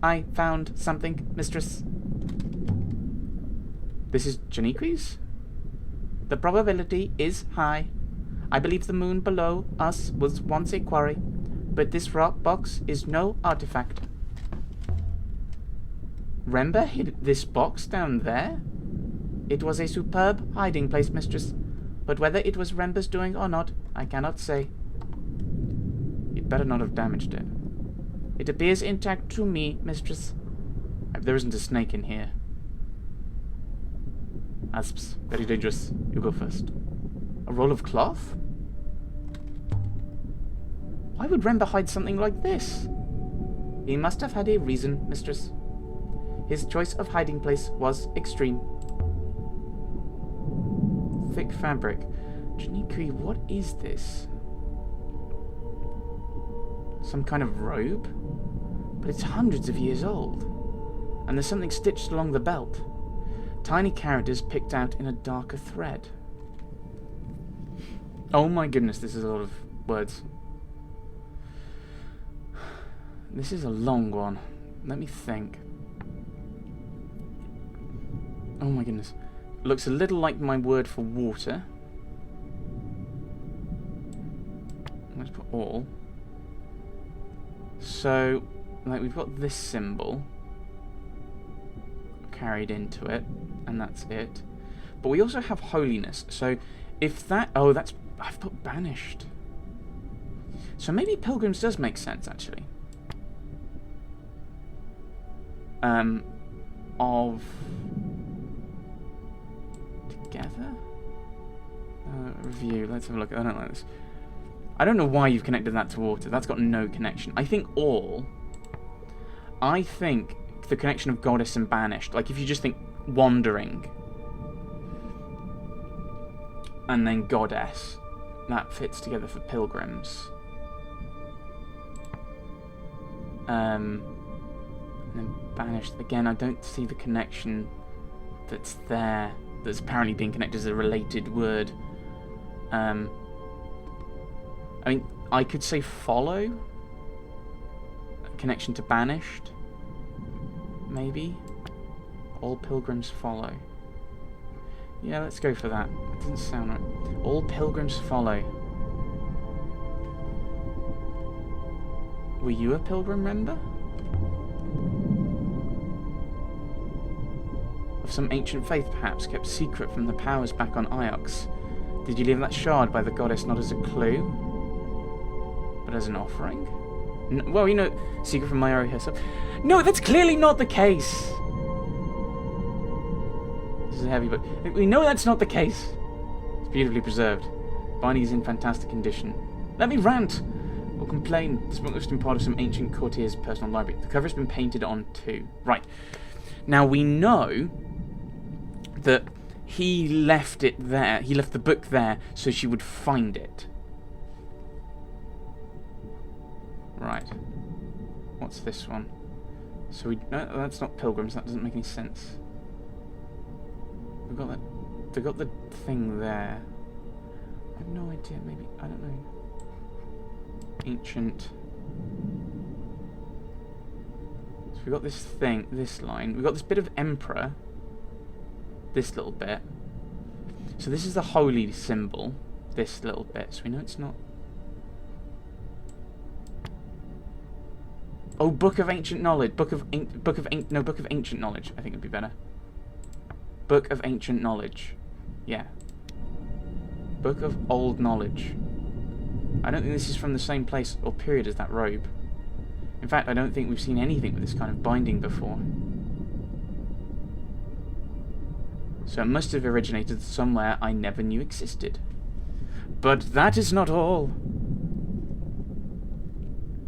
I found something, mistress. This is Janiqui's? The probability is high. I believe the moon below us was once a quarry, but this rock box is no artifact. Rember hid this box down there? It was a superb hiding place, mistress, but whether it was Rember's doing or not, I cannot say. You'd better not have damaged it. It appears intact to me, mistress. There isn't a snake in here. Asps, very dangerous. You go first. A roll of cloth? Why would Rember hide something like this? He must have had a reason, mistress. His choice of hiding place was extreme. Thick fabric. Janiqui, what is this? Some kind of robe? But it's hundreds of years old. And there's something stitched along the belt. Tiny characters picked out in a darker thread. Oh my goodness, this is a lot of words. This is a long one. Let me think. Oh my goodness. Looks a little like my word for water. Let's put all. So, like, we've got this symbol carried into it, and that's it. But we also have holiness. So, if that... Oh, that's... I've put banished. So maybe pilgrims does make sense, actually. Of... Together? Review. Let's have a look. I don't like this. I don't know why you've connected that to water. That's got no connection. I think all... I think the connection of goddess and banished. Like, if you just think wandering and then goddess, that fits together for pilgrims. And then banished. Again, I don't see the connection that's there. That's apparently being connected as a related word. I mean, I could say follow. A connection to banished. Maybe. All pilgrims follow. Yeah, let's go for that. That doesn't sound right. All pilgrims follow. Were you a pilgrim, Rember? Of some ancient faith, perhaps, kept secret from the powers back on Iox. Did you leave that shard by the goddess not as a clue, but as an offering? Well, you know, secret from Myori herself. No, that's clearly not the case! This is a heavy, but we know that's not the case. It's beautifully preserved. Binding is in fantastic condition. Let me rant! Or complain. This book must have been part of some ancient courtier's personal library. The cover has been painted on too. Right. Now, we know that he left it there. He left the book there so she would find it. Right. What's this one? So we... No, that's not pilgrims. That doesn't make any sense. We've got that... They got the thing there. I have no idea. Maybe... I don't know. Ancient... So we've got this thing, this line. We've got this bit of Emperor. This little bit. So this is the holy symbol. This little bit. So we know it's not... Oh, Book of Ancient Knowledge. Book of Ancient Knowledge. I think would be better. Book of Ancient Knowledge. Yeah. Book of Old Knowledge. I don't think this is from the same place or period as that robe. In fact, I don't think we've seen anything with this kind of binding before. So it must have originated somewhere I never knew existed. But that is not all.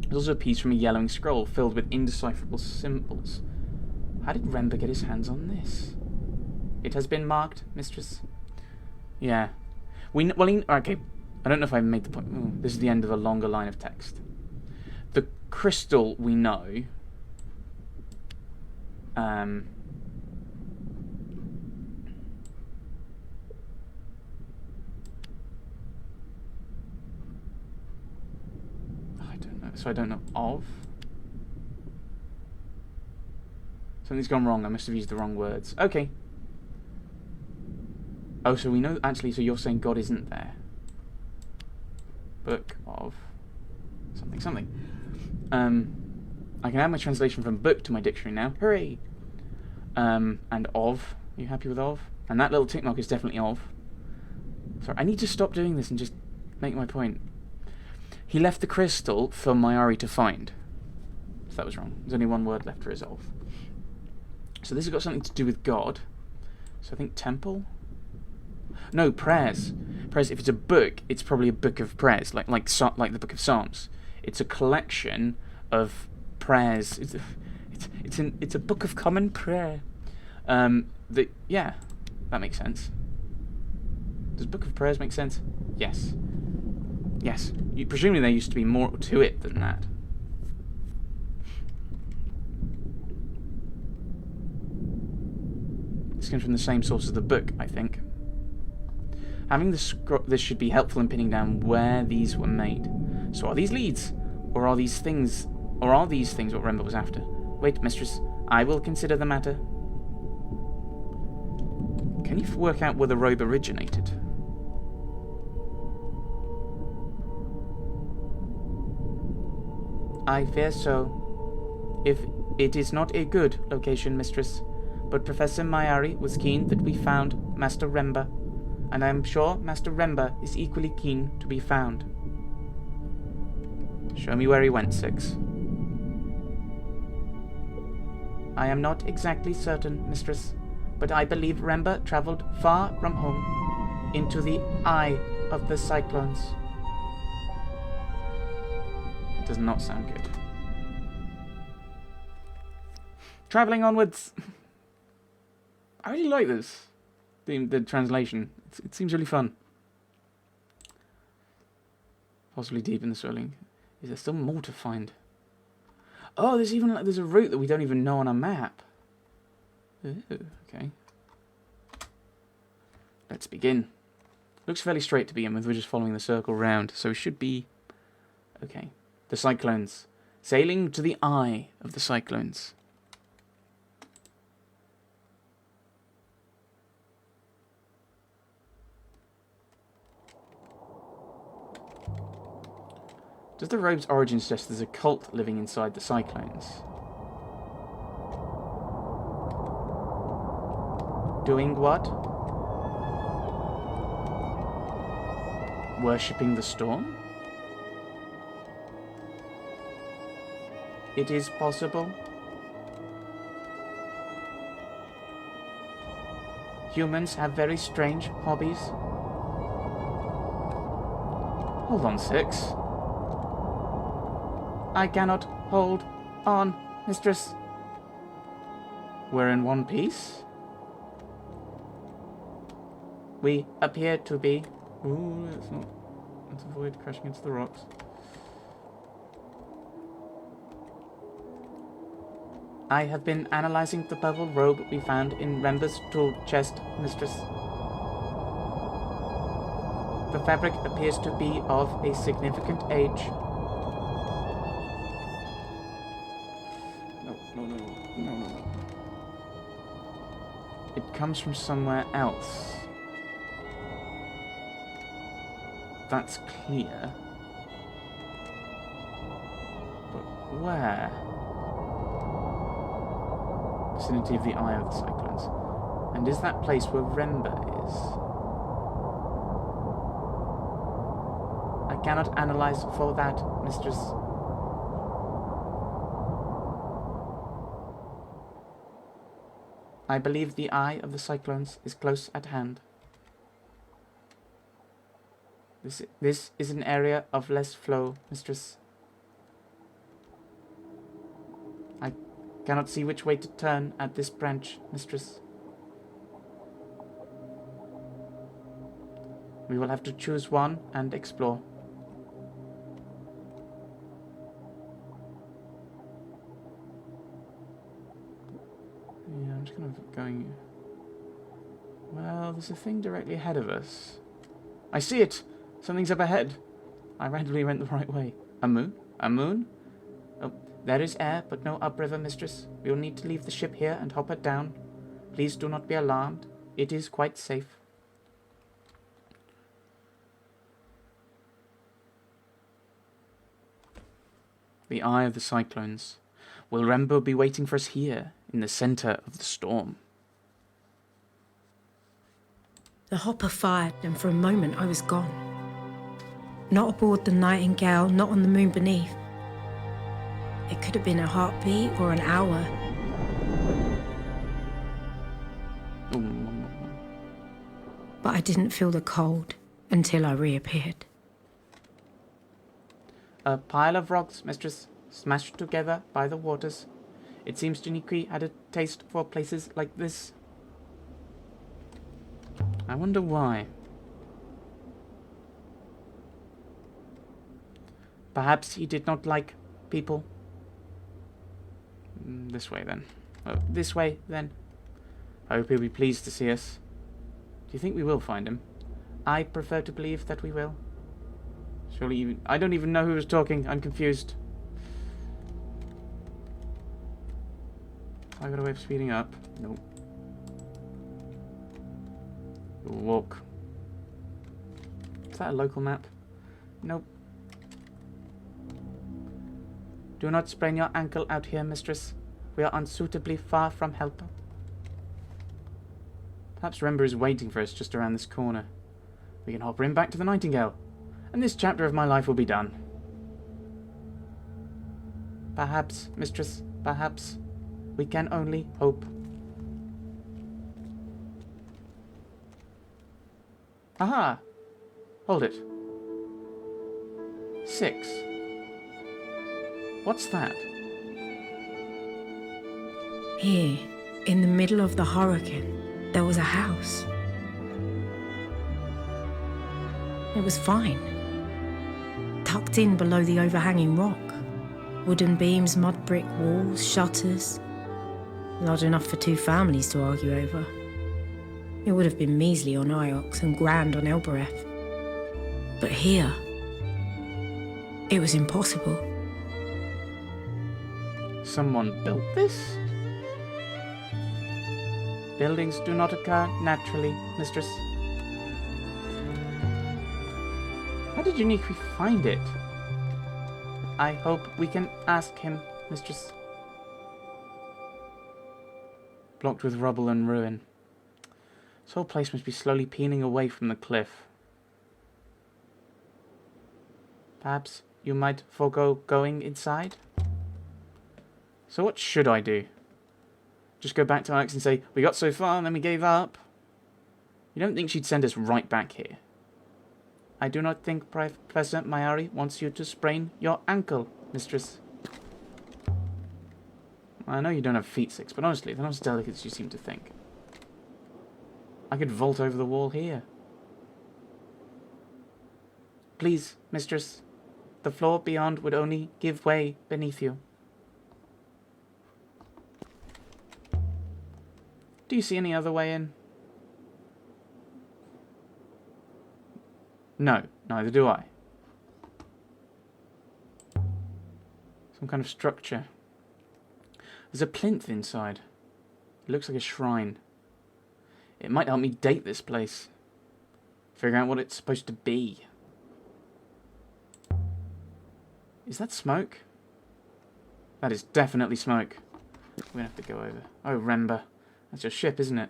There's also a piece from a yellowing scroll filled with indecipherable symbols. How did Rember get his hands on this? It has been marked, mistress. Yeah. Okay. I don't know if I made the point. Ooh, this is the end of a longer line of text. The crystal we know. I don't know. So I don't know of. Something's gone wrong. I must have used the wrong words. Okay. Oh, so we know... Actually, so you're saying God isn't there. Book of... something. I can add my translation from book to my dictionary now. Hooray! And of. Are you happy with of? And that little tick mark is definitely of. Sorry, I need to stop doing this and just make my point. He left the crystal for Mayari to find. So that was wrong. There's only one word left to resolve. So this has got something to do with God. So I think temple? No, prayers. Prayers, if it's a book, it's probably a book of prayers, like the book of Psalms. It's a collection of prayers. It's a book of common prayer. Yeah, that makes sense. Does book of prayers make sense? Yes. Yes. Presumably there used to be more to it than that. This comes from the same source as the book, I think. Having this should be helpful in pinning down where these were made. So are these leads? Or are these things what Remba was after? Wait, mistress, I will consider the matter. Can you work out where the robe originated? I fear so. If it is not a good location, mistress, but Professor Mayari was keen that we found Master Remba, and I am sure Master Remba is equally keen to be found. Show me where he went, Six. I am not exactly certain, mistress, but I believe Remba travelled far from home, into the eye of the cyclones. It does not sound good. Travelling onwards. I really like this. The translation. It seems really fun. Possibly deep in the swelling. Is there still more to find? Oh, there's a route that we don't even know on a map. Ooh, okay. Let's begin. Looks fairly straight to begin with. We're just following the circle round, so it should be okay. The cyclones. Sailing to the eye of the cyclones. Does the robe's origin suggest there's a cult living inside the cyclones? Doing what? Worshipping the storm? It is possible. Humans have very strange hobbies. Hold on, Six. I cannot hold on, mistress. We're in one piece? We appear to be. Ooh, let's not. Let's avoid crashing into the rocks. I have been analysing the purple robe we found in Remba's tool chest, mistress. The fabric appears to be of a significant age. No. It comes from somewhere else. That's clear. But where? Vicinity of the eye of the cyclones. And is that place where Remba is? I cannot analyze for that, mistress. I believe the eye of the cyclones is close at hand. This is an area of less flow, mistress. I cannot see which way to turn at this branch, mistress. We will have to choose one and explore. Yeah, I'm just kind of going... Well, there's a thing directly ahead of us. I see it! Something's up ahead. I randomly went the right way. A moon? A moon? Oh, There is air, but no upriver, mistress. We will need to leave the ship here and hop her down. Please do not be alarmed. It is quite safe. The eye of the cyclones. Will Rembo be waiting for us here, in the centre of the storm? The hopper fired, and for a moment I was gone. Not aboard the Nightingale, not on the moon beneath. It could have been a heartbeat or an hour. But I didn't feel the cold until I reappeared. A pile of rocks, mistress, smashed together by the waters. It seems Janiqui had a taste for places like this. I wonder why. Perhaps he did not like people. This way, then. Oh, this way, then. I hope he'll be pleased to see us. Do you think we will find him? I prefer to believe that we will. Surely even... I don't even know who was talking. I'm confused. I got a way of speeding up. Nope. Walk. Is that a local map? Nope. Do not sprain your ankle out here, mistress. We are unsuitably far from help. Perhaps Rember is waiting for us just around this corner. We can hop her in back to the Nightingale, and this chapter of my life will be done. Perhaps, mistress, perhaps. We can only hope. Aha! Hold it. 6. What's that? Here, in the middle of the hurricane, there was a house. It was fine. Tucked in below the overhanging rock. Wooden beams, mud brick walls, shutters. Large enough for 2 families to argue over. It would have been measly on Iox and grand on Elbereth. But here, it was impossible. Someone built this? Buildings do not occur naturally, mistress. How did Janiqui find it? I hope we can ask him, mistress. Blocked with rubble and ruin. This whole place must be slowly peeling away from the cliff. Perhaps you might forego going inside? So what should I do? Just go back to Alex and say, we got so far and then we gave up? You don't think she'd send us right back here? I do not think Professor Mayari wants you to sprain your ankle, mistress. I know you don't have feet 6, but honestly, they're not as delicate as you seem to think. I could vault over the wall here. Please, mistress. The floor beyond would only give way beneath you. Do you see any other way in? No, neither do I. Some kind of structure. There's a plinth inside. It looks like a shrine. It might help me date this place. Figure out what it's supposed to be. Is that smoke? That is definitely smoke. We're gonna have to go over. Oh, Rember. That's your ship, isn't it?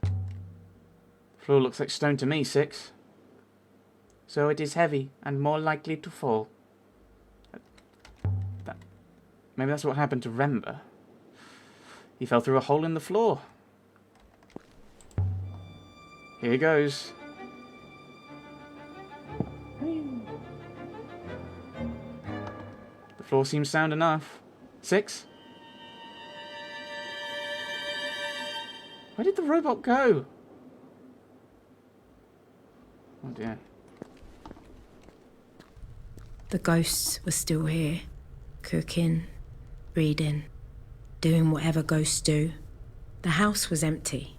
The floor looks like stone to me, 6. So it is heavy and more likely to fall. Maybe that's what happened to Rember. He fell through a hole in the floor. Here goes. The floor seems sound enough. 6. Where did the robot go? Oh dear. The ghosts were still here, cooking, reading, doing whatever ghosts do. The house was empty,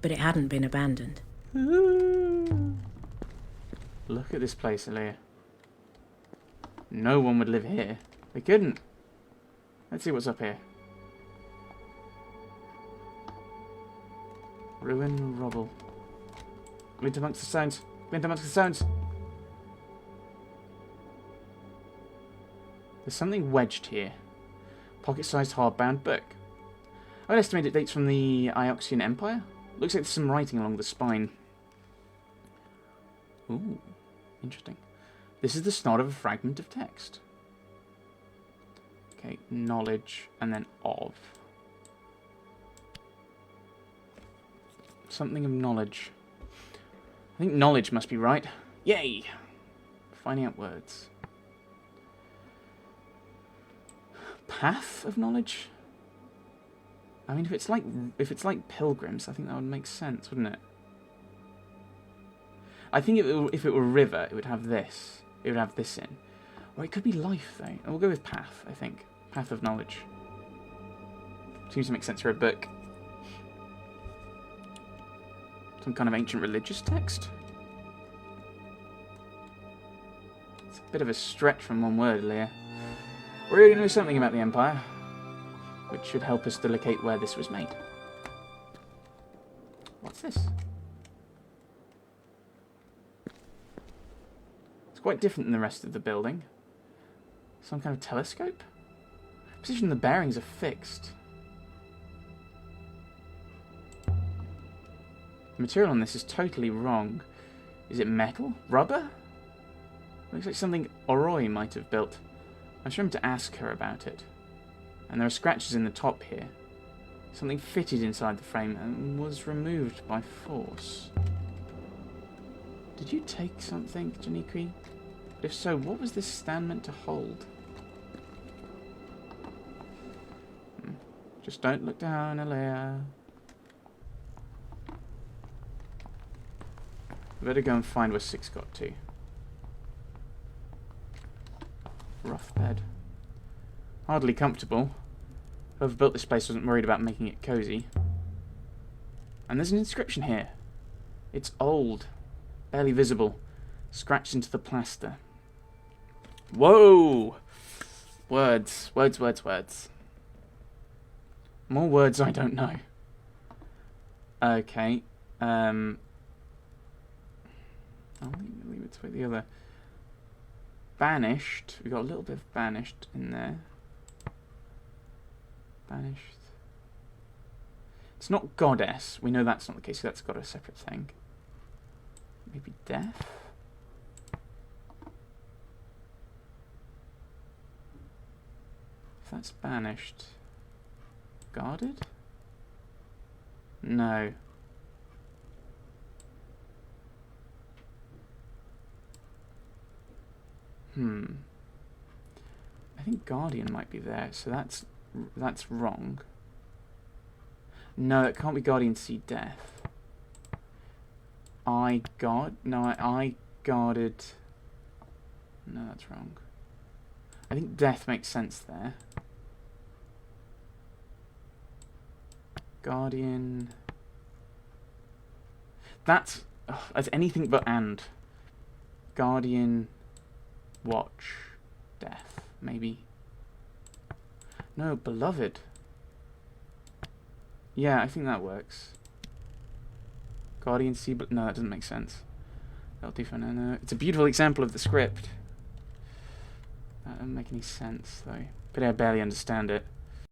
but it hadn't been abandoned. Look at this place, Aaliyah. No one would live here. They couldn't. Let's see what's up here. Ruin, rubble. Glint amongst the stones. Glint amongst the stones. There's something wedged here. Pocket-sized hardbound book. I would estimate it dates from the Ioxian Empire. Looks like there's some writing along the spine. Ooh, interesting. This is the start of a fragment of text. Okay, knowledge, and then of. Something of knowledge. I think knowledge must be right. Yay! Finding out words. Path of knowledge? I mean, if it's like pilgrims, I think that would make sense, wouldn't it? I think if it were a river, it would have this. It would have this in. Or it could be life, though. And we'll go with path, I think. Path of knowledge. Seems to make sense for a book. Some kind of ancient religious text? It's a bit of a stretch from one word, Leah. We already know something about the Empire, which should help us to locate where this was made. What's this? It's quite different than the rest of the building. Some kind of telescope? Position of the bearings are fixed. The material on this is totally wrong. Is it metal? Rubber? Looks like something Oroi might have built. I should remember to ask her about it. And there are scratches in the top here. Something fitted inside the frame and was removed by force. Did you take something, Janiqui? But if so, what was this stand meant to hold? Just don't look down, Alea. Better go and find where 6 got to. Rough bed. Hardly comfortable. Whoever built this place wasn't worried about making it cozy. And there's an inscription here. It's old. Barely visible. Scratched into the plaster. Whoa! Words. Words, words, words. More words I don't know. Okay. I'll leave it to the other. Banished. We got a little bit of banished in there. Banished. It's not goddess. We know that's not the case. So that's got a separate thing. Maybe death. If that's banished. Guarded? No. I think Guardian might be there, so that's wrong. No, it can't be Guardian see death. I guarded. No, that's wrong. I think death makes sense there. Guardian. That's anything but and. Guardian. Watch. Death. Maybe. No, beloved. Yeah, I think that works. Guardian see, but no, that doesn't make sense. That'll do for now. No. It's a beautiful example of the script. That doesn't make any sense, though. But I barely understand it.